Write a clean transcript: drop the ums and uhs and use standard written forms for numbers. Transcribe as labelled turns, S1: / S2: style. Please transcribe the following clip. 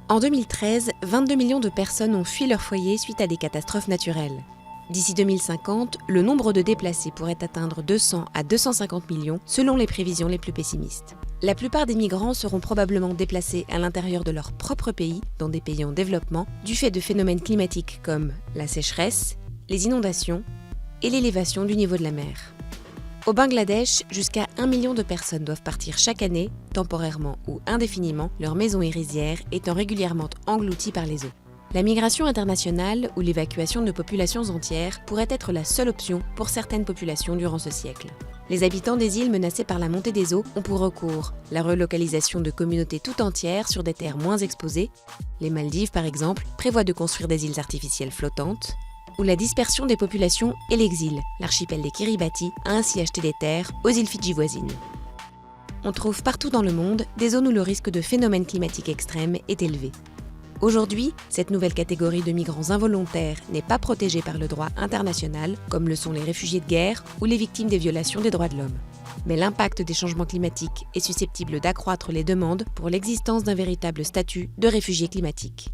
S1: En 2013, 22 millions de personnes ont fui leur foyer suite à des catastrophes naturelles. D'ici 2050, le nombre de déplacés pourrait atteindre 200 à 250 millions selon les prévisions les plus pessimistes. La plupart des migrants seront probablement déplacés à l'intérieur de leur propre pays, dans des pays en développement, du fait de phénomènes climatiques comme la sécheresse, les inondations et l'élévation du niveau de la mer. Au Bangladesh, jusqu'à 1 million de personnes doivent partir chaque année, temporairement ou indéfiniment, leur maison et rizière étant régulièrement englouties par les eaux. La migration internationale ou l'évacuation de populations entières pourrait être la seule option pour certaines populations durant ce siècle. Les habitants des îles menacées par la montée des eaux ont pour recours la relocalisation de communautés tout entières sur des terres moins exposées. Les Maldives, par exemple, prévoient de construire des îles artificielles flottantes, ou la dispersion des populations et l'exil. L'archipel des Kiribati a ainsi acheté des terres aux îles Fidji voisines. On trouve partout dans le monde des zones où le risque de phénomènes climatiques extrêmes est élevé. Aujourd'hui, cette nouvelle catégorie de migrants involontaires n'est pas protégée par le droit international, comme le sont les réfugiés de guerre ou les victimes des violations des droits de l'homme. Mais l'impact des changements climatiques est susceptible d'accroître les demandes pour l'existence d'un véritable statut de réfugié climatique.